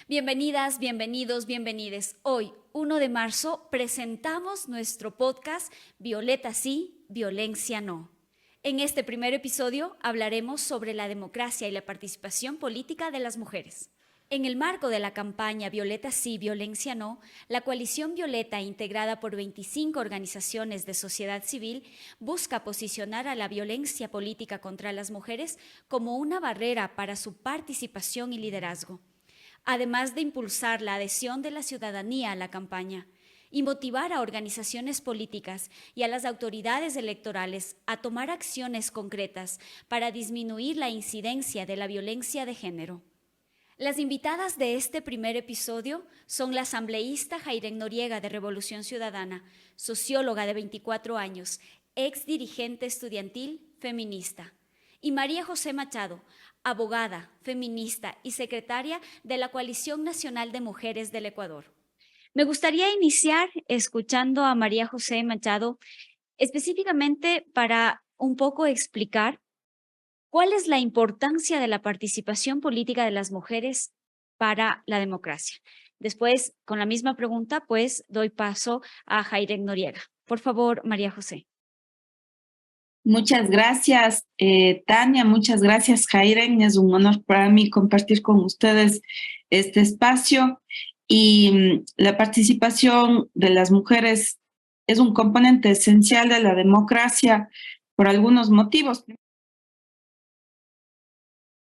Bienvenidas, bienvenidos, bienvenides. Hoy, 1 de marzo, presentamos nuestro podcast Violeta sí, violencia no. En este primer episodio hablaremos sobre la democracia y la participación política de las mujeres. En el marco de la campaña Violeta sí, violencia no, la coalición Violeta, integrada por 25 organizaciones de sociedad civil, busca posicionar a la violencia política contra las mujeres como una barrera para su participación y liderazgo, además de impulsar la adhesión de la ciudadanía a la campaña y motivar a organizaciones políticas y a las autoridades electorales a tomar acciones concretas para disminuir la incidencia de la violencia de género. Las invitadas de este primer episodio son la asambleísta Jairen Noriega de Revolución Ciudadana, socióloga de 24 años, ex dirigente estudiantil feminista, y María José Machado, abogada, feminista y secretaria de la Coalición Nacional de Mujeres del Ecuador. Me gustaría iniciar escuchando a María José Machado, específicamente para un poco explicar cuál es la importancia de la participación política de las mujeres para la democracia. Después, con la misma pregunta, pues doy paso a Jairen Noriega. Por favor, María José. Muchas gracias, Tania. Muchas gracias, Jairen. Es un honor para mí compartir con ustedes este espacio. Y la participación de las mujeres es un componente esencial de la democracia por algunos motivos.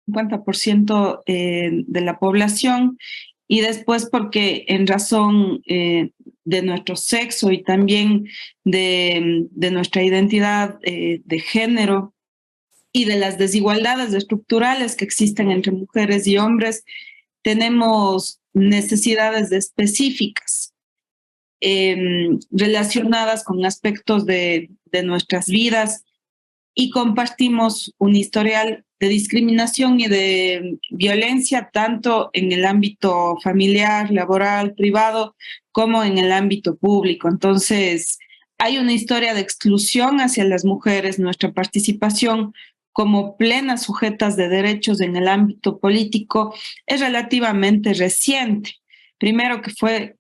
50% de la población, y después porque en razón de nuestro sexo y también de nuestra identidad de género y de las desigualdades estructurales que existen entre mujeres y hombres, tenemos necesidades específicas relacionadas con aspectos de nuestras vidas, y compartimos un historial de discriminación y de violencia tanto en el ámbito familiar, laboral, privado, como en el ámbito público. Entonces, hay una historia de exclusión hacia las mujeres. Nuestra participación como plenas sujetas de derechos en el ámbito político es relativamente reciente. Primero, que fue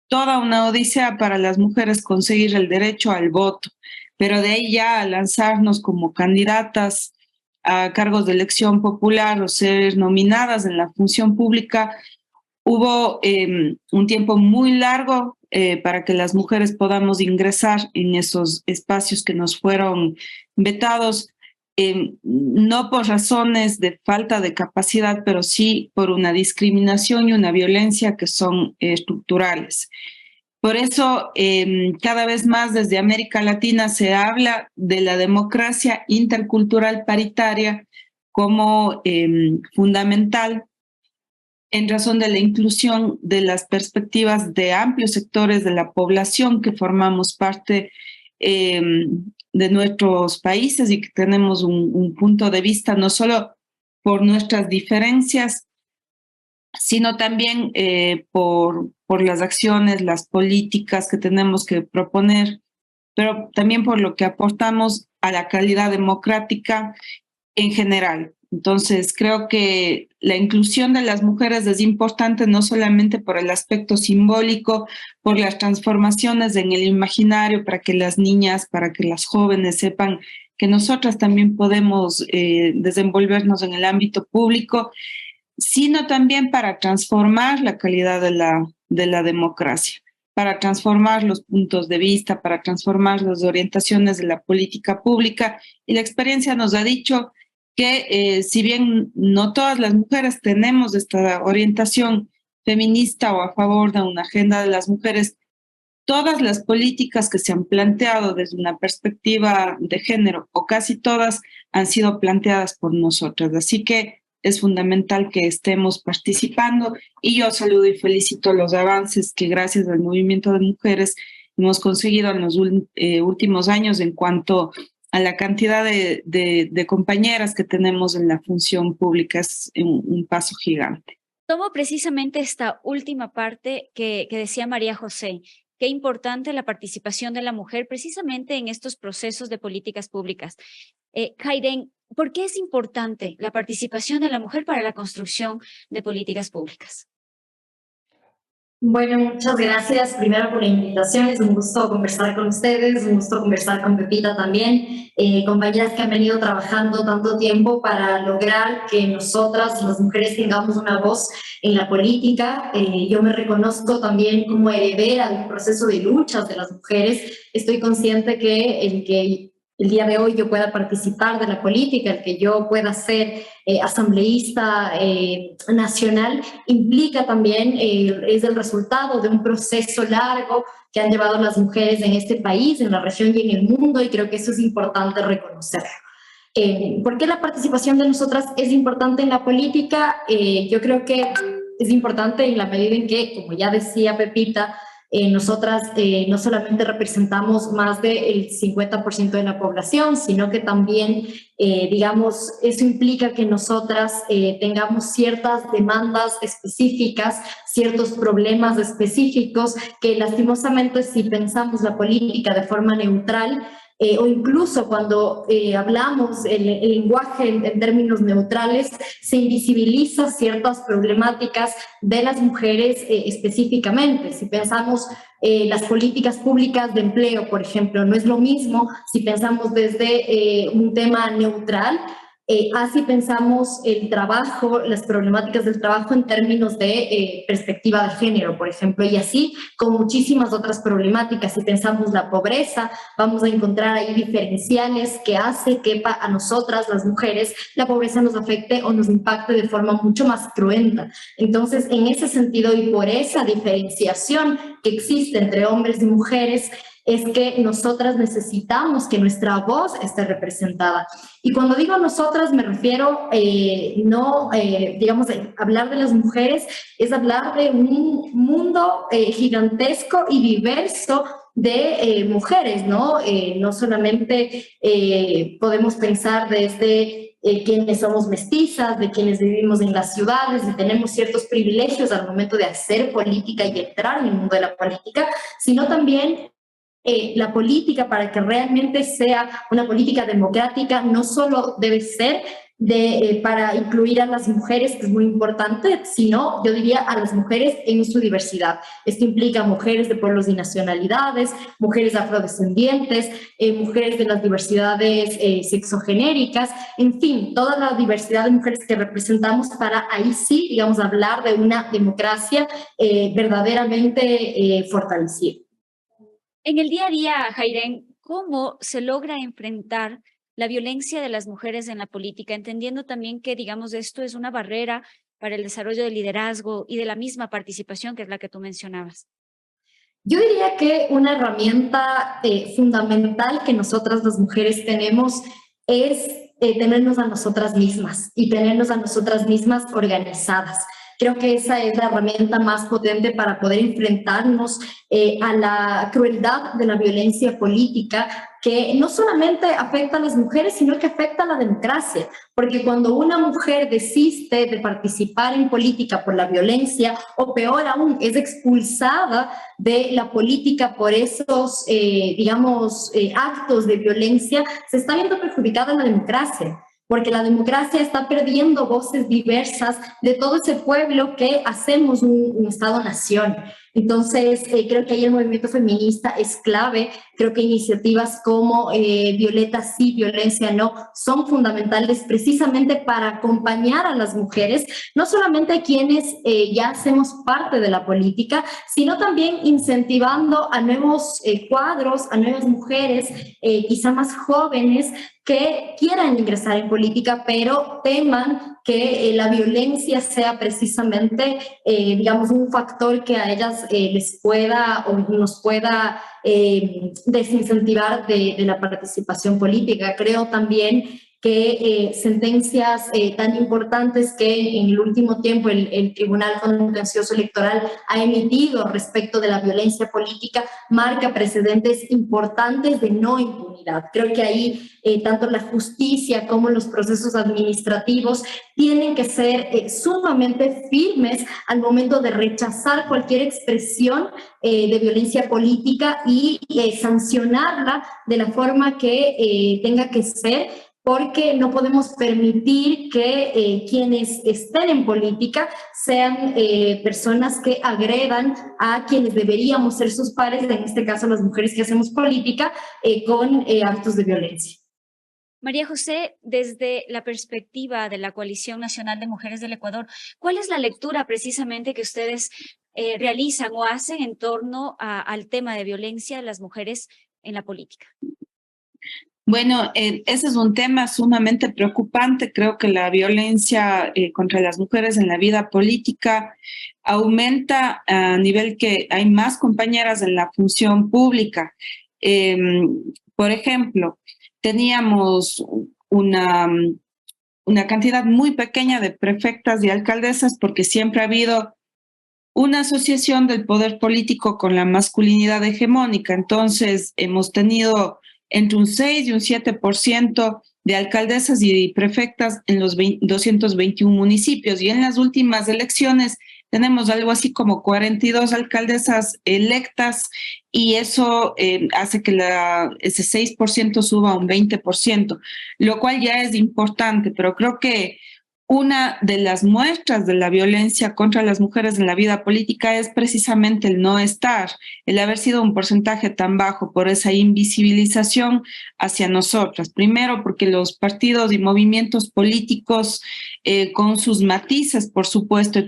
toda una odisea para las mujeres conseguir el derecho al voto, pero de ahí ya a lanzarnos como candidatas a cargos de elección popular o ser nominadas en la función pública, hubo un tiempo muy largo para que las mujeres podamos ingresar en esos espacios que nos fueron vetados, no por razones de falta de capacidad, pero sí por una discriminación y una violencia que son estructurales. Por eso, cada vez más desde América Latina se habla de la democracia intercultural paritaria como fundamental en razón de la inclusión de las perspectivas de amplios sectores de la población que formamos parte de nuestros países y que tenemos un punto de vista no solo por nuestras diferencias, sino también por las acciones, las políticas que tenemos que proponer, pero también por lo que aportamos a la calidad democrática en general. Entonces, creo que la inclusión de las mujeres es importante no solamente por el aspecto simbólico, por las transformaciones en el imaginario, para que las niñas, para que las jóvenes sepan que nosotras también podemos desenvolvernos en el ámbito público, sino también para transformar la calidad de la democracia, para transformar los puntos de vista, para transformar las orientaciones de la política pública. Y la experiencia nos ha dicho que si bien no todas las mujeres tenemos esta orientación feminista o a favor de una agenda de las mujeres, todas las políticas que se han planteado desde una perspectiva de género, o casi todas, han sido planteadas por nosotras. Así que es fundamental que estemos participando, y yo saludo y felicito los avances que gracias al movimiento de mujeres hemos conseguido en los últimos años en cuanto a la cantidad de compañeras que tenemos en la función pública. Es un paso gigante. Tomo precisamente esta última parte que decía María José. Qué importante la participación de la mujer precisamente en estos procesos de políticas públicas. Jairen, ¿por qué es importante la participación de la mujer para la construcción de políticas públicas? Bueno, muchas gracias primero por la invitación, es un gusto conversar con ustedes, un gusto conversar con Pepita también, compañeras que han venido trabajando tanto tiempo para lograr que nosotras, las mujeres, tengamos una voz en la política. Yo me reconozco también como heredera del proceso de luchas de las mujeres. Estoy consciente que el día de hoy yo pueda participar de la política, el que yo pueda ser asambleísta nacional, implica también, es el resultado de un proceso largo que han llevado las mujeres en este país, en la región y en el mundo, y creo que eso es importante reconocerlo. ¿Por qué la participación de nosotras es importante en la política? Yo creo que es importante en la medida en que, como ya decía Pepita, nosotras no solamente representamos más del 50% de la población, sino que también, digamos, eso implica que nosotras tengamos ciertas demandas específicas, ciertos problemas específicos que lastimosamente si pensamos la política de forma neutral, o incluso cuando hablamos el lenguaje en términos neutrales, se invisibiliza ciertas problemáticas de las mujeres específicamente. Si pensamos las políticas públicas de empleo, por ejemplo, no es lo mismo si pensamos desde un tema neutral, así pensamos el trabajo, las problemáticas del trabajo en términos de perspectiva de género, por ejemplo, y así con muchísimas otras problemáticas. Si pensamos la pobreza, vamos a encontrar ahí diferenciales que hace que a nosotras, las mujeres, la pobreza nos afecte o nos impacte de forma mucho más cruenta. Entonces, en ese sentido y por esa diferenciación que existe entre hombres y mujeres, es que nosotras necesitamos que nuestra voz esté representada. Y cuando digo nosotras me refiero, digamos, hablar de las mujeres es hablar de un mundo gigantesco y diverso de mujeres, ¿no? No solamente podemos pensar desde quienes somos mestizas, de quienes vivimos en las ciudades y tenemos ciertos privilegios al momento de hacer política y entrar en el mundo de la política, sino también la política, para que realmente sea una política democrática, no solo debe ser para incluir a las mujeres, que es muy importante, sino, yo diría, a las mujeres en su diversidad. Esto implica mujeres de pueblos y nacionalidades, mujeres afrodescendientes, mujeres de las diversidades sexogenéricas, en fin, toda la diversidad de mujeres que representamos para ahí sí, digamos, hablar de una democracia verdaderamente fortalecida. En el día a día, Jairen, ¿cómo se logra enfrentar la violencia de las mujeres en la política, entendiendo también que, digamos, esto es una barrera para el desarrollo del liderazgo y de la misma participación, que es la que tú mencionabas? Yo diría que una herramienta fundamental que nosotras las mujeres tenemos es tenernos a nosotras mismas y tenernos a nosotras mismas organizadas. Creo que esa es la herramienta más potente para poder enfrentarnos a la crueldad de la violencia política, que no solamente afecta a las mujeres, sino que afecta a la democracia. Porque cuando una mujer desiste de participar en política por la violencia, o peor aún, es expulsada de la política por esos, actos de violencia, se está viendo perjudicada la democracia. Porque la democracia está perdiendo voces diversas de todo ese pueblo que hacemos un Estado-nación. Entonces, creo que ahí el movimiento feminista es clave. Creo que iniciativas como Violeta sí, Violencia no, son fundamentales precisamente para acompañar a las mujeres, no solamente a quienes ya hacemos parte de la política, sino también incentivando a nuevos cuadros, a nuevas mujeres, quizá más jóvenes, que quieran ingresar en política, pero teman que la violencia sea precisamente, un factor que a ellas les pueda o nos pueda desincentivar de la participación política. Creo también que sentencias tan importantes que en el último tiempo el Tribunal Contencioso Electoral ha emitido respecto de la violencia política marca precedentes importantes de no impunidad. Creo que ahí tanto la justicia como los procesos administrativos tienen que ser sumamente firmes al momento de rechazar cualquier expresión de violencia política y sancionarla de la forma que tenga que ser, porque no podemos permitir que quienes estén en política sean personas que agredan a quienes deberíamos ser sus pares, en este caso las mujeres que hacemos política, con actos de violencia. María José, desde la perspectiva de la Coalición Nacional de Mujeres del Ecuador, ¿cuál es la lectura precisamente que ustedes realizan o hacen en torno al tema de violencia de las mujeres en la política? Bueno, ese es un tema sumamente preocupante. Creo que la violencia contra las mujeres en la vida política aumenta a nivel que hay más compañeras en la función pública. Por ejemplo, teníamos una cantidad muy pequeña de prefectas y alcaldesas porque siempre ha habido una asociación del poder político con la masculinidad hegemónica. Entonces, hemos tenido entre un 6 y un 7% de alcaldesas y prefectas en los 221 municipios. Y en las últimas elecciones tenemos algo así como 42 alcaldesas electas y eso hace que ese 6% suba a un 20%, lo cual ya es importante, pero creo que una de las muestras de la violencia contra las mujeres en la vida política es precisamente el no estar, el haber sido un porcentaje tan bajo por esa invisibilización hacia nosotras. Primero, porque los partidos y movimientos políticos, con sus matices, por supuesto, y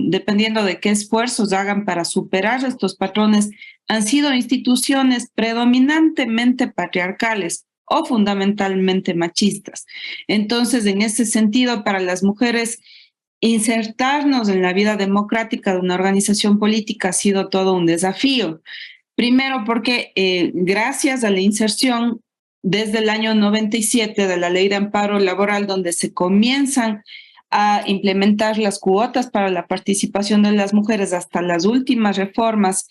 dependiendo de qué esfuerzos hagan para superar estos patrones, han sido instituciones predominantemente patriarcales o fundamentalmente machistas. Entonces, en ese sentido, para las mujeres, insertarnos en la vida democrática de una organización política ha sido todo un desafío. Primero, porque gracias a la inserción desde el año 97 de la Ley de Amparo Laboral, donde se comienzan a implementar las cuotas para la participación de las mujeres hasta las últimas reformas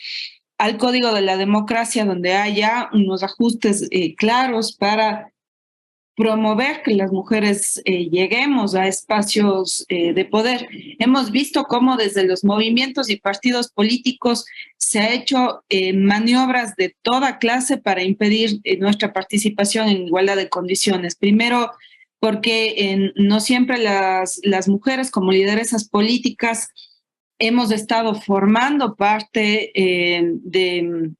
al Código de la Democracia, donde haya unos ajustes claros para promover que las mujeres lleguemos a espacios de poder. Hemos visto cómo desde los movimientos y partidos políticos se ha hecho maniobras de toda clase para impedir nuestra participación en igualdad de condiciones. Primero, porque no siempre las mujeres como lideresas políticas hemos estado formando parte del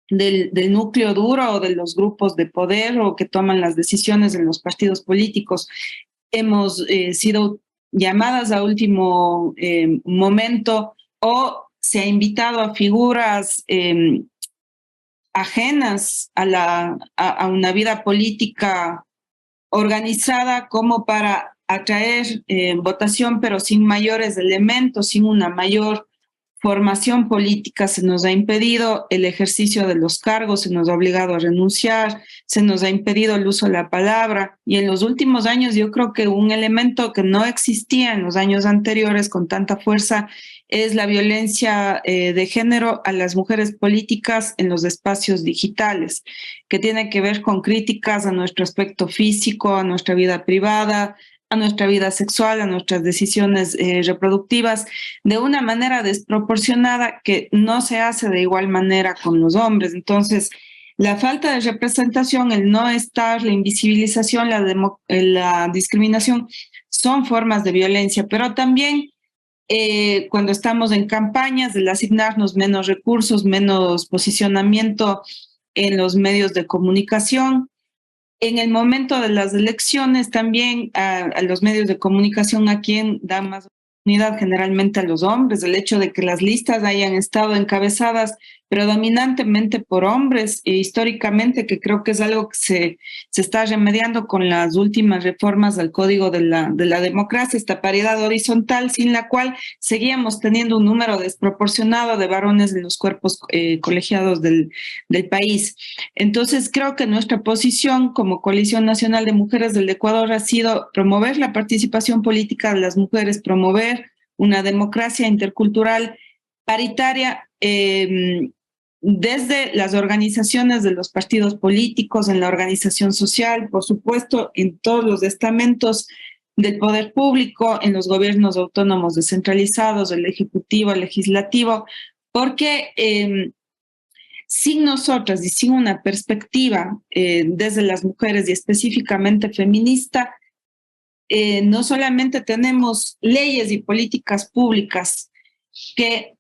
núcleo duro o de los grupos de poder o que toman las decisiones en los partidos políticos. Hemos sido llamadas a último momento o se ha invitado a figuras ajenas a una vida política organizada como para atraer votación, pero sin mayores elementos, sin una mayor formación política. Se nos ha impedido el ejercicio de los cargos, se nos ha obligado a renunciar, se nos ha impedido el uso de la palabra. Y en los últimos años yo creo que un elemento que no existía en los años anteriores con tanta fuerza es la violencia de género a las mujeres políticas en los espacios digitales, que tiene que ver con críticas a nuestro aspecto físico, a nuestra vida privada, a nuestra vida sexual, a nuestras decisiones reproductivas, de una manera desproporcionada que no se hace de igual manera con los hombres. Entonces, la falta de representación, el no estar, la invisibilización, la discriminación son formas de violencia, pero también cuando estamos en campañas, el asignarnos menos recursos, menos posicionamiento en los medios de comunicación. En el momento de las elecciones también a los medios de comunicación a quien da más oportunidad, generalmente a los hombres, el hecho de que las listas hayan estado encabezadas predominantemente por hombres históricamente, que creo que es algo que se está remediando con las últimas reformas al Código de la Democracia, esta paridad horizontal sin la cual seguíamos teniendo un número desproporcionado de varones en los cuerpos colegiados del país. Entonces creo que nuestra posición como Coalición Nacional de Mujeres del Ecuador ha sido promover la participación política de las mujeres, promover una democracia intercultural paritaria desde las organizaciones de los partidos políticos, en la organización social, por supuesto, en todos los estamentos del poder público, en los gobiernos autónomos descentralizados, el ejecutivo, el legislativo, porque sin nosotras y sin una perspectiva desde las mujeres y específicamente feminista, no solamente tenemos leyes y políticas públicas que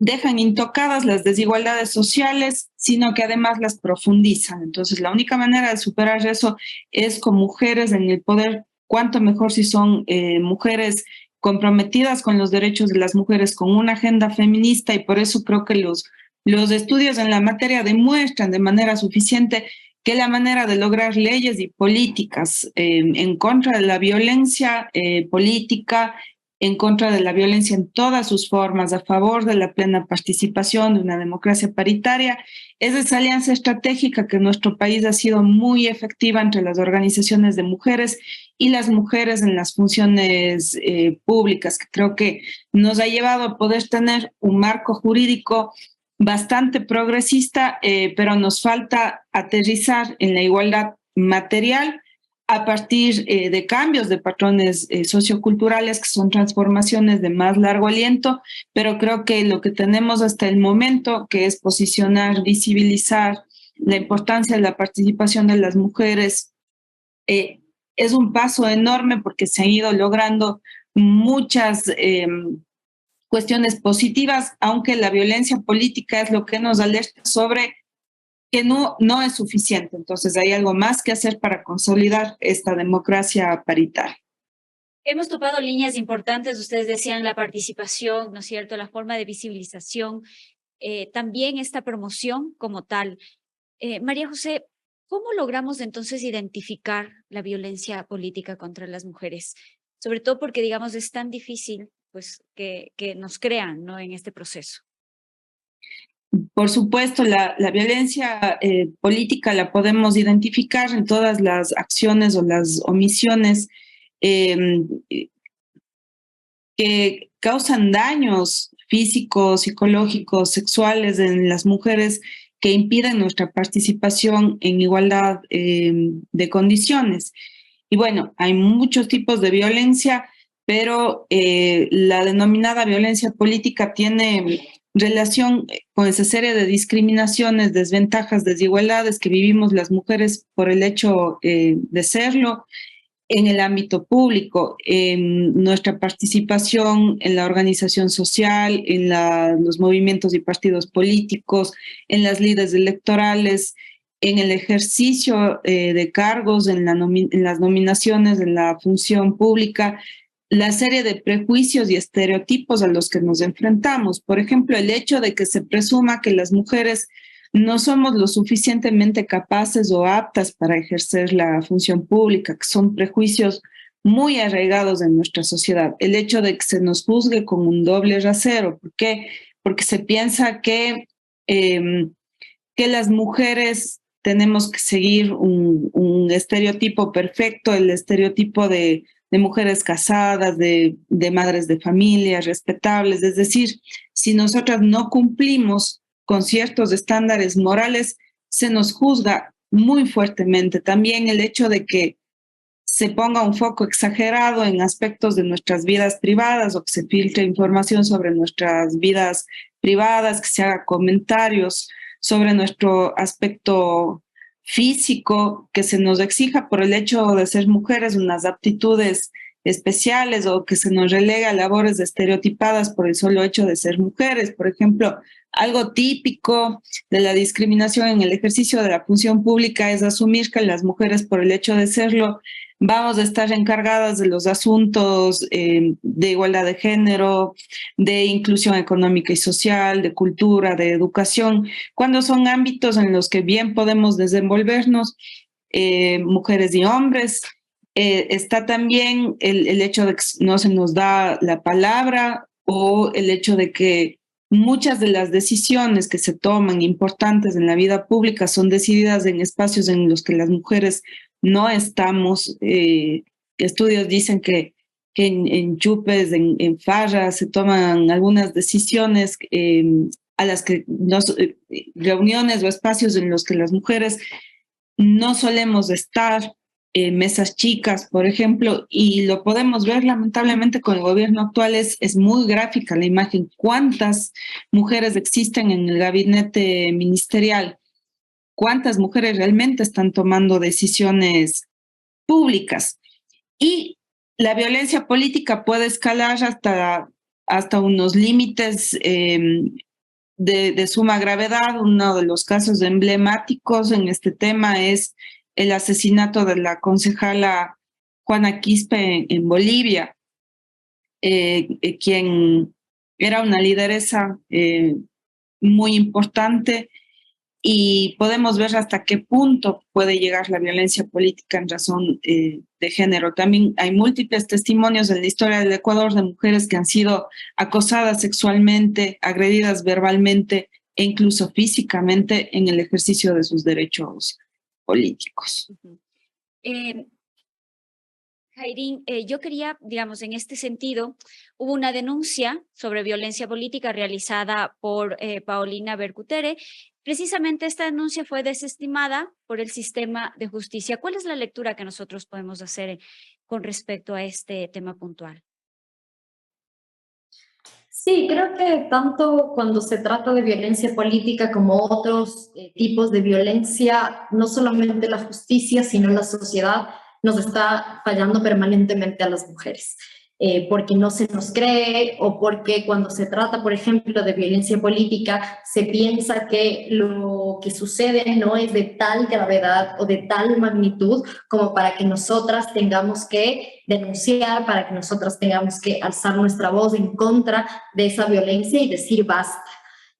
dejan intocadas las desigualdades sociales, sino que además las profundizan. Entonces, la única manera de superar eso es con mujeres en el poder, cuanto mejor si son mujeres comprometidas con los derechos de las mujeres, con una agenda feminista, y por eso creo que los estudios en la materia demuestran de manera suficiente que la manera de lograr leyes y políticas en contra de la violencia política, en contra de la violencia en todas sus formas, a favor de la plena participación de una democracia paritaria, es esa alianza estratégica que en nuestro país ha sido muy efectiva entre las organizaciones de mujeres y las mujeres en las funciones públicas, que creo que nos ha llevado a poder tener un marco jurídico bastante progresista, pero nos falta aterrizar en la igualdad material a partir de cambios de patrones socioculturales, que son transformaciones de más largo aliento, pero creo que lo que tenemos hasta el momento, que es posicionar, visibilizar la importancia de la participación de las mujeres, es un paso enorme porque se han ido logrando muchas cuestiones positivas, aunque la violencia política es lo que nos alerta sobre que no es suficiente. Entonces hay algo más que hacer para consolidar esta democracia paritaria. Hemos topado líneas importantes, ustedes decían la participación, ¿no es cierto?, la forma de visibilización, también esta promoción como tal. María José, ¿cómo logramos entonces identificar la violencia política contra las mujeres? Sobre todo porque, digamos, es tan difícil pues, que nos crean, ¿no?, en este proceso. Por supuesto, la violencia política la podemos identificar en todas las acciones o las omisiones que causan daños físicos, psicológicos, sexuales en las mujeres, que impiden nuestra participación en igualdad de condiciones. Y bueno, hay muchos tipos de violencia, pero la denominada violencia política tiene relación con esa serie de discriminaciones, desventajas, desigualdades que vivimos las mujeres por el hecho de serlo en el ámbito público, en nuestra participación en la organización social, en los movimientos y partidos políticos, en las lides electorales, en el ejercicio de cargos, en las nominaciones, en la función pública, la serie de prejuicios y estereotipos a los que nos enfrentamos. Por ejemplo, el hecho de que se presuma que las mujeres no somos lo suficientemente capaces o aptas para ejercer la función pública, que son prejuicios muy arraigados en nuestra sociedad. El hecho de que se nos juzgue con un doble rasero. ¿Por qué? Porque se piensa que las mujeres tenemos que seguir un estereotipo perfecto, el estereotipo de mujeres casadas, de madres de familia, respetables. Es decir, si nosotras no cumplimos con ciertos estándares morales, se nos juzga muy fuertemente. También el hecho de que se ponga un foco exagerado en aspectos de nuestras vidas privadas o que se filtre información sobre nuestras vidas privadas, que se haga comentarios sobre nuestro aspecto físico, que se nos exija por el hecho de ser mujeres unas aptitudes especiales o que se nos relega a labores estereotipadas por el solo hecho de ser mujeres. Por ejemplo, algo típico de la discriminación en el ejercicio de la función pública es asumir que las mujeres, por el hecho de serlo, vamos a estar encargadas de los asuntos de igualdad de género, de inclusión económica y social, de cultura, de educación, cuando son ámbitos en los que bien podemos desenvolvernos mujeres y hombres. Está también el hecho de que no se nos da la palabra, o el hecho de que muchas de las decisiones que se toman importantes en la vida pública son decididas en espacios en los que las mujeres no estamos. Estudios dicen que en chupes, en farras, se toman algunas decisiones a las que reuniones o espacios en los que las mujeres no solemos estar. mesas chicas, por ejemplo, y lo podemos ver lamentablemente con el gobierno actual, es muy gráfica la imagen. ¿Cuántas mujeres existen en el gabinete ministerial? ¿Cuántas mujeres realmente están tomando decisiones públicas? Y la violencia política puede escalar hasta unos límites de suma gravedad. Uno de los casos emblemáticos en este tema es el asesinato de la concejala Juana Quispe en Bolivia, quien era una lideresa muy importante, y podemos ver hasta qué punto puede llegar la violencia política en razón de género. También hay múltiples testimonios en la historia del Ecuador de mujeres que han sido acosadas sexualmente, agredidas verbalmente e incluso físicamente en el ejercicio de sus derechos políticos. Jairín, yo quería, digamos, en este sentido, hubo una denuncia sobre violencia política realizada por Paulina Bercutere. Precisamente esta denuncia fue desestimada por el sistema de justicia. ¿Cuál es la lectura que nosotros podemos hacer con respecto a este tema puntual? Sí, creo que tanto cuando se trata de violencia política como otros tipos de violencia, no solamente la justicia, sino la sociedad nos está fallando permanentemente a las mujeres. Porque no se nos cree, o porque cuando se trata, por ejemplo, de violencia política, se piensa que lo que sucede no es de tal gravedad o de tal magnitud como para que nosotras tengamos que denunciar, para que nosotras tengamos que alzar nuestra voz en contra de esa violencia y decir basta.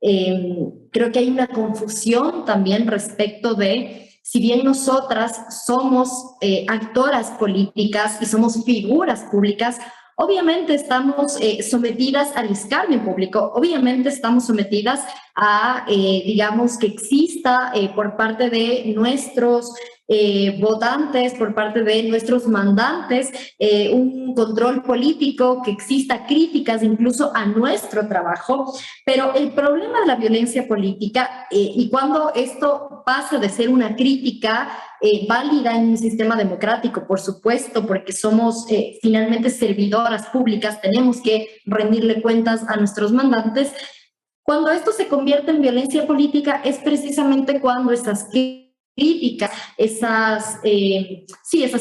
Creo que hay una confusión también respecto de, si bien nosotras somos actoras políticas y somos figuras públicas, obviamente estamos sometidas al escarnio público, obviamente estamos sometidas a, digamos, que exista por parte de nuestros votantes, por parte de nuestros mandantes, un control político, que exista críticas incluso a nuestro trabajo. Pero el problema de la violencia política, y cuando esto pasa de ser una crítica válida en un sistema democrático, por supuesto, porque somos finalmente servidoras públicas, tenemos que rendirle cuentas a nuestros mandantes. Cuando esto se convierte en violencia política es precisamente cuando esas críticas, esas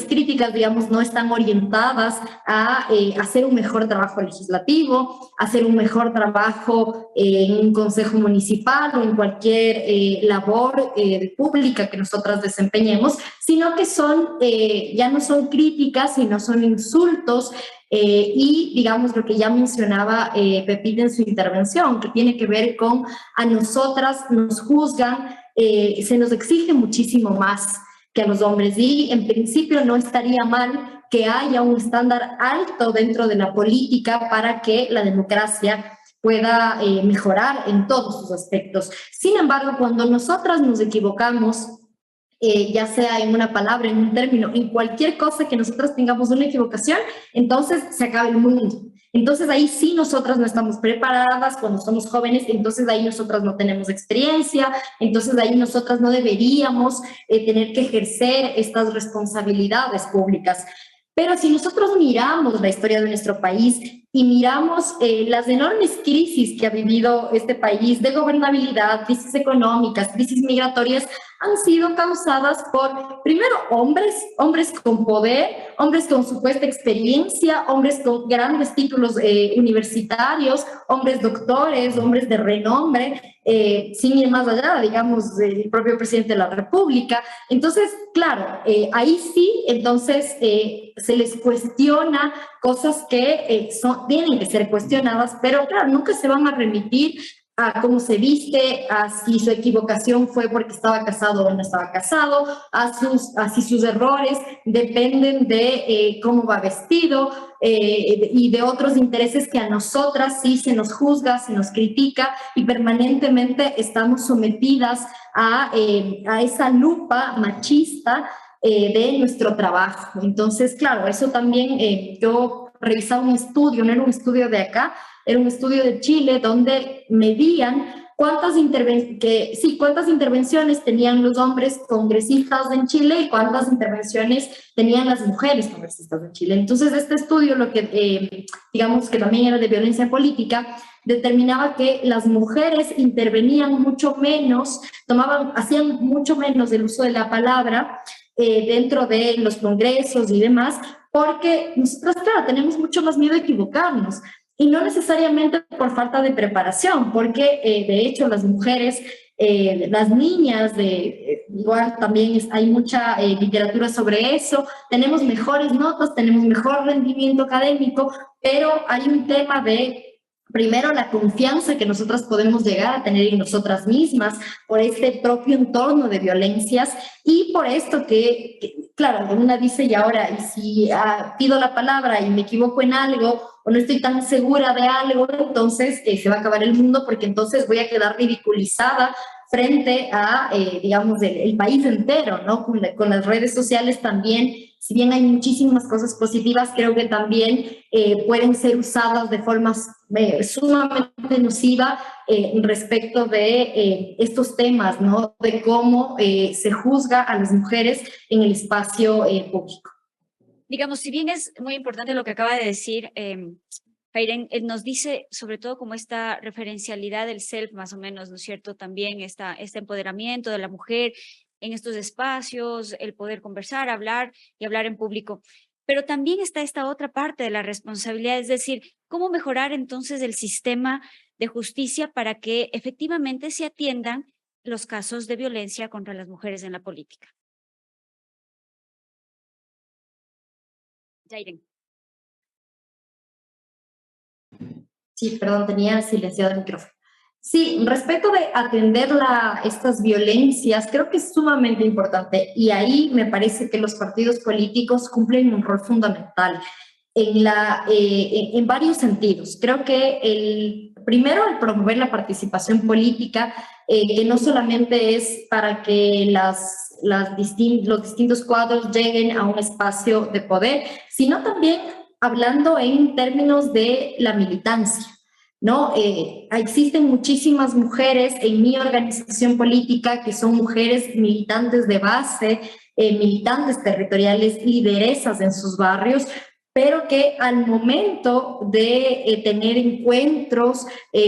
críticas, digamos, no están orientadas a hacer un mejor trabajo legislativo, hacer un mejor trabajo en un consejo municipal o en cualquier labor pública que nosotras desempeñemos, sino que ya no son críticas, sino son insultos. Y digamos lo que ya mencionaba Pepita en su intervención, que tiene que ver con a nosotras nos juzgan, se nos exige muchísimo más que a los hombres, y en principio no estaría mal que haya un estándar alto dentro de la política para que la democracia pueda mejorar en todos sus aspectos. Sin embargo, cuando nosotras nos equivocamos, ya sea en una palabra, en un término, en cualquier cosa que nosotros tengamos una equivocación, entonces se acaba el mundo. Entonces ahí sí nosotras no estamos preparadas, cuando somos jóvenes, entonces ahí nosotras no tenemos experiencia, entonces ahí nosotras no deberíamos tener que ejercer estas responsabilidades públicas. Pero si nosotros miramos la historia de nuestro país y miramos las enormes crisis que ha vivido este país de gobernabilidad, crisis económicas, crisis migratorias, han sido causadas por, primero, hombres con poder, hombres con supuesta experiencia, hombres con grandes títulos universitarios, hombres doctores, hombres de renombre, sin ir más allá, digamos, del propio presidente de la República. Entonces, claro, ahí sí, entonces se les cuestiona cosas que tienen que ser cuestionadas, pero claro, nunca se van a remitir a cómo se viste, a si su equivocación fue porque estaba casado o no estaba casado, a si sus errores dependen de cómo va vestido y de otros intereses que a nosotras sí se nos juzga, se nos critica, y permanentemente estamos sometidas a esa lupa machista de nuestro trabajo. Entonces, claro, eso también yo revisaba un estudio, no era un estudio de acá, era un estudio de Chile donde medían cuántas intervenciones tenían los hombres congresistas en Chile y cuántas intervenciones tenían las mujeres congresistas en Chile. Entonces, este estudio, lo que digamos que también era de violencia política, determinaba que las mujeres intervenían mucho menos, hacían mucho menos el uso de la palabra dentro de los congresos y demás, porque nosotros, claro, tenemos mucho más miedo a equivocarnos. Y no necesariamente por falta de preparación, porque de hecho las mujeres, las niñas, igual también hay mucha literatura sobre eso, tenemos mejores notas, tenemos mejor rendimiento académico, pero hay un tema de, primero, la confianza que nosotras podemos llegar a tener en nosotras mismas por este propio entorno de violencias y por esto que claro, una dice y ahora, y si pido la palabra y me equivoco en algo o no estoy tan segura de algo, entonces se va a acabar el mundo porque entonces voy a quedar ridiculizada frente a, digamos, el país entero, ¿no? Con las redes sociales también, si bien hay muchísimas cosas positivas, creo que también pueden ser usadas de forma sumamente nociva respecto de estos temas, ¿no? De cómo se juzga a las mujeres en el espacio público. Digamos, si bien es muy importante lo que acaba de decir, Hayden, nos dice sobre todo como esta referencialidad del self, más o menos, ¿no es cierto? También este empoderamiento de la mujer en estos espacios, el poder conversar, hablar y hablar en público. Pero también está esta otra parte de la responsabilidad, es decir, cómo mejorar entonces el sistema de justicia para que efectivamente se atiendan los casos de violencia contra las mujeres en la política. Jairen. Sí, perdón, tenía silenciado el micrófono. Sí, respecto de atender estas violencias, creo que es sumamente importante y ahí me parece que los partidos políticos cumplen un rol fundamental en varios sentidos. Creo que primero, el promover la participación política, que no solamente es para que los distintos cuadros lleguen a un espacio de poder, sino también hablando en términos de la militancia, ¿no? Existen muchísimas mujeres en mi organización política que son mujeres militantes de base, militantes territoriales, lideresas en sus barrios, pero que al momento de tener encuentros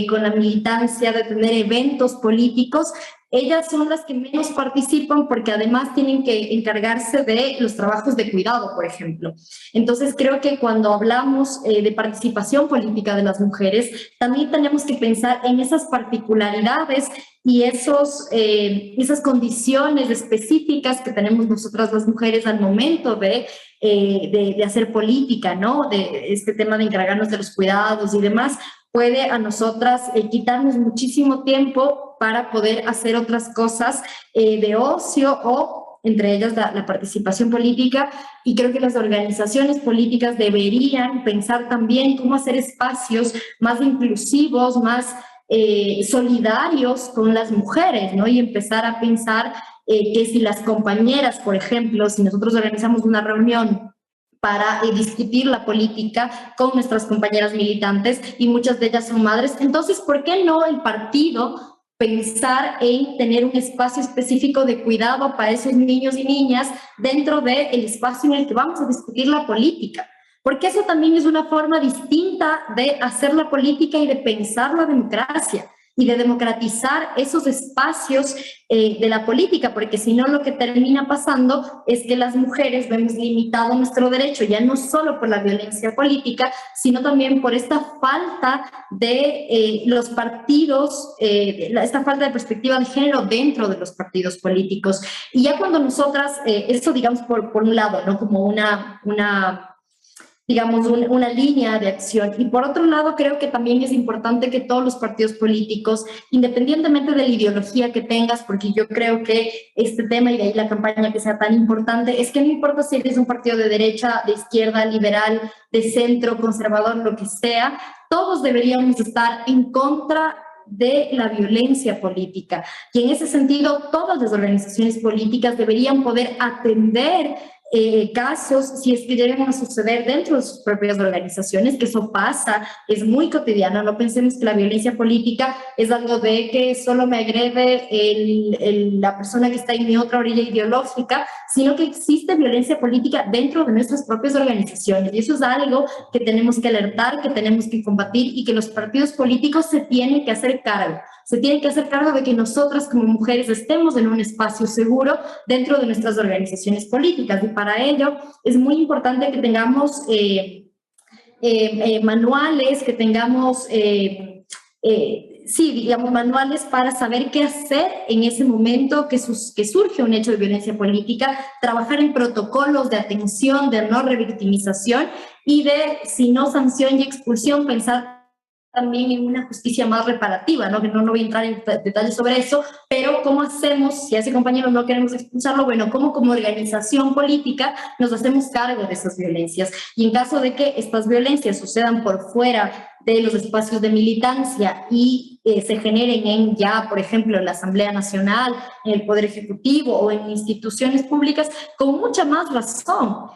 con la militancia, de tener eventos políticos, ellas son las que menos participan porque además tienen que encargarse de los trabajos de cuidado, por ejemplo. Entonces creo que cuando hablamos de participación política de las mujeres, también tenemos que pensar en esas particularidades y esas condiciones específicas que tenemos nosotras las mujeres al momento de hacer política, ¿no? De este tema de encargarnos de los cuidados y demás, puede a nosotras quitarnos muchísimo tiempo para poder hacer otras cosas de ocio o entre ellas la participación política, y creo que las organizaciones políticas deberían pensar también cómo hacer espacios más inclusivos, más solidarios con las mujeres, ¿no? Y empezar a pensar que si las compañeras, por ejemplo, si nosotros organizamos una reunión para discutir la política con nuestras compañeras militantes y muchas de ellas son madres, entonces, ¿por qué no el partido pensar en tener un espacio específico de cuidado para esos niños y niñas dentro del espacio en el que vamos a discutir la política? Porque eso también es una forma distinta de hacer la política y de pensar la democracia y de democratizar esos espacios de la política, porque si no lo que termina pasando es que las mujeres vemos limitado nuestro derecho, ya no solo por la violencia política, sino también por esta falta de los partidos, esta falta de perspectiva de género dentro de los partidos políticos. Y ya cuando nosotras, eso digamos por un lado, ¿no? Como digamos, una línea de acción. Y por otro lado, creo que también es importante que todos los partidos políticos, independientemente de la ideología que tengas, porque yo creo que este tema y de ahí la campaña que sea tan importante, es que no importa si eres un partido de derecha, de izquierda, liberal, de centro, conservador, lo que sea, todos deberíamos estar en contra de la violencia política. Y en ese sentido, todas las organizaciones políticas deberían poder atender casos, si es que llegan a suceder dentro de sus propias organizaciones, que eso pasa, es muy cotidiano. No pensemos que la violencia política es algo de que solo me agrede la persona que está en mi otra orilla ideológica, sino que existe violencia política dentro de nuestras propias organizaciones. Y eso es algo que tenemos que alertar, que tenemos que combatir y que los partidos políticos se tienen que hacer cargo. Se tienen que hacer cargo de que nosotras como mujeres estemos en un espacio seguro dentro de nuestras organizaciones políticas. Y para ello es muy importante que tengamos manuales, que tengamos, digamos, manuales para saber qué hacer en ese momento que surge un hecho de violencia política, trabajar en protocolos de atención, de no revictimización y de, si no sanción y expulsión, pensar también en una justicia más reparativa, ¿no? Que no voy a entrar en detalles sobre eso, pero ¿cómo hacemos, si a ese compañero no queremos expulsarlo? Bueno, ¿cómo como organización política nos hacemos cargo de esas violencias? Y en caso de que estas violencias sucedan por fuera de los espacios de militancia y se generen en ya, por ejemplo, en la Asamblea Nacional, en el Poder Ejecutivo o en instituciones públicas, con mucha más razón.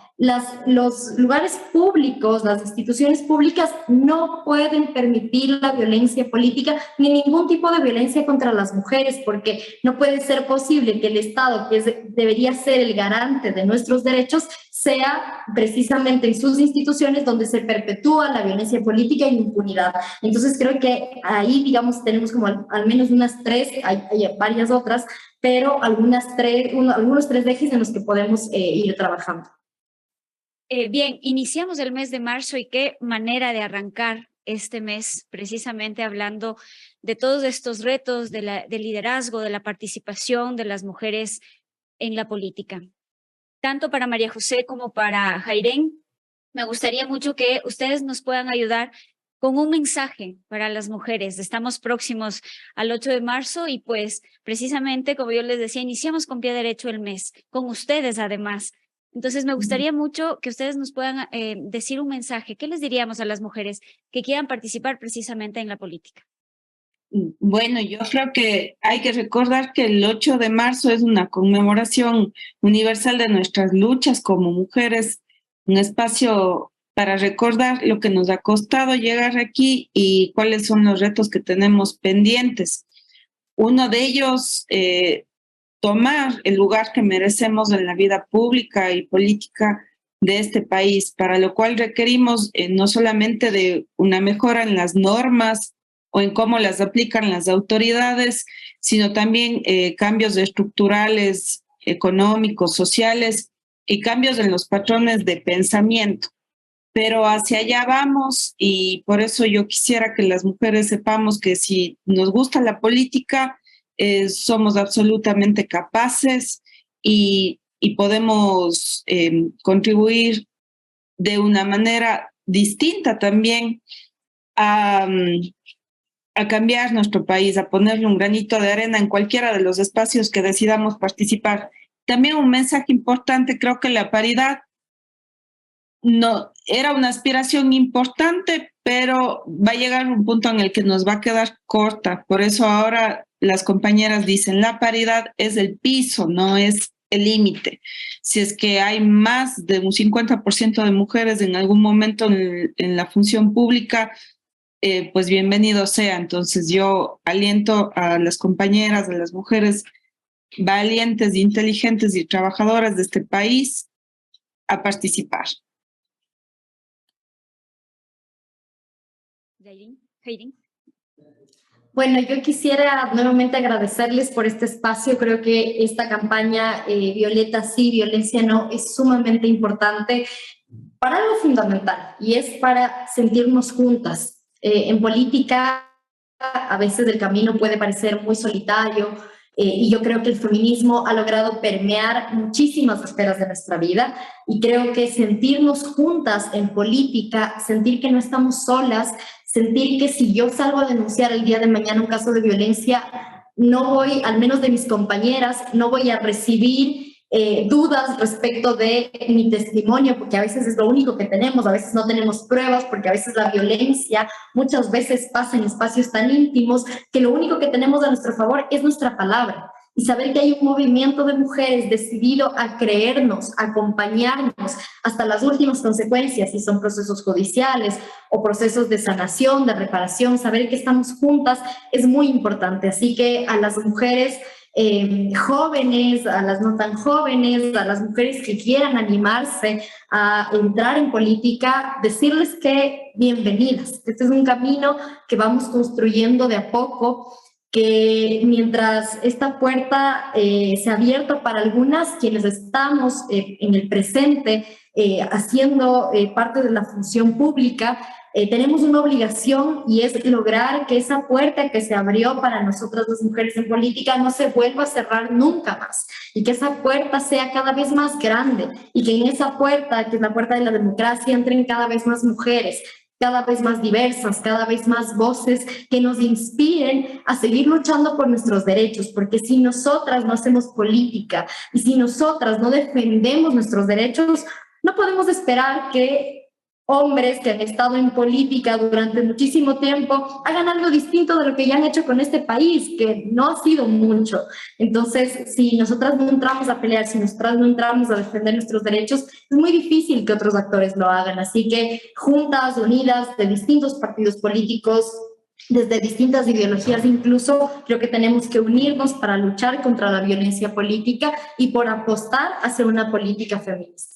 Los lugares públicos, las instituciones públicas no pueden permitir la violencia política ni ningún tipo de violencia contra las mujeres, porque no puede ser posible que el Estado, que debería ser el garante de nuestros derechos, sea precisamente en sus instituciones donde se perpetúa la violencia política y la impunidad. Entonces creo que ahí, digamos, tenemos como al menos unas tres, hay varias otras, pero algunos tres ejes en los que podemos ir trabajando. Bien, iniciamos el mes de marzo y qué manera de arrancar este mes, precisamente hablando de todos estos retos del liderazgo, de la participación de las mujeres en la política. Tanto para María José como para Jairén, me gustaría mucho que ustedes nos puedan ayudar con un mensaje para las mujeres. Estamos próximos al 8 de marzo y pues precisamente, como yo les decía, iniciamos con pie derecho el mes, con ustedes además. Entonces, me gustaría mucho que ustedes nos puedan decir un mensaje. ¿Qué les diríamos a las mujeres que quieran participar precisamente en la política? Bueno, yo creo que hay que recordar que el 8 de marzo es una conmemoración universal de nuestras luchas como mujeres, un espacio para recordar lo que nos ha costado llegar aquí y cuáles son los retos que tenemos pendientes. Uno de ellos, tomar el lugar que merecemos en la vida pública y política de este país, para lo cual requerimos no solamente de una mejora en las normas o en cómo las aplican las autoridades, sino también cambios estructurales, económicos, sociales y cambios en los patrones de pensamiento. Pero hacia allá vamos y por eso yo quisiera que las mujeres sepamos que si nos gusta la política, somos absolutamente capaces y podemos contribuir de una manera distinta también a cambiar nuestro país, a ponerle un granito de arena en cualquiera de los espacios que decidamos participar. También un mensaje importante, creo que la paridad no era una aspiración importante, pero va a llegar un punto en el que nos va a quedar corta. Por eso ahora las compañeras dicen, la paridad es el piso, no es el límite. Si es que hay más de un 50% de mujeres en algún momento en la función pública, pues bienvenido sea. Entonces yo aliento a las compañeras, a las mujeres valientes, inteligentes y trabajadoras de este país a participar. Jairén. Bueno, yo quisiera nuevamente agradecerles por este espacio. Creo que esta campaña Violeta sí, violencia no es sumamente importante para algo fundamental y es para sentirnos juntas. En política a veces el camino puede parecer muy solitario y yo creo que el feminismo ha logrado permear muchísimas esferas de nuestra vida y creo que sentirnos juntas en política, sentir que no estamos solas, sentir que si yo salgo a denunciar el día de mañana un caso de violencia, no voy, al menos de mis compañeras, no voy a recibir dudas respecto de mi testimonio, porque a veces es lo único que tenemos, a veces no tenemos pruebas, porque a veces la violencia muchas veces pasa en espacios tan íntimos que lo único que tenemos a nuestro favor es nuestra palabra. y saber que hay un movimiento de mujeres decidido a creernos, a acompañarnos hasta las últimas consecuencias, si son procesos judiciales o procesos de sanación, de reparación, saber que estamos juntas es muy importante. Así que a las mujeres jóvenes, a las no tan jóvenes, a las mujeres que quieran animarse a entrar en política, decirles que bienvenidas. Este es un camino que vamos construyendo de a poco, que mientras esta puerta se ha abierto para algunas, quienes estamos en el presente haciendo parte de la función pública, tenemos una obligación y es lograr que esa puerta que se abrió para nosotras las mujeres en política no se vuelva a cerrar nunca más y que esa puerta sea cada vez más grande y que en esa puerta, que es la puerta de la democracia, entren cada vez más mujeres, cada vez más diversas, cada vez más voces que nos inspiren a seguir luchando por nuestros derechos, porque si nosotras no hacemos política y si nosotras no defendemos nuestros derechos, no podemos esperar que hombres que han estado en política durante muchísimo tiempo hagan algo distinto de lo que ya han hecho con este país, que no ha sido mucho. Entonces, si nosotras no entramos a pelear, si nosotras no entramos a defender nuestros derechos, es muy difícil que otros actores lo hagan. Así que juntas, unidas, de distintos partidos políticos, desde distintas ideologías incluso, creo que tenemos que unirnos para luchar contra la violencia política y por apostar hacia una política feminista.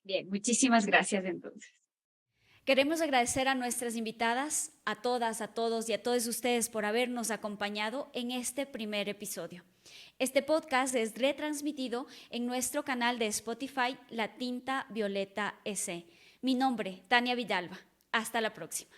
Bien, muchísimas gracias entonces. Queremos agradecer a nuestras invitadas, a todas, a todos y a todos ustedes por habernos acompañado en este primer episodio. Este podcast es retransmitido en nuestro canal de Spotify La Tinta Violeta S. Mi nombre, Tania Villalba. Hasta la próxima.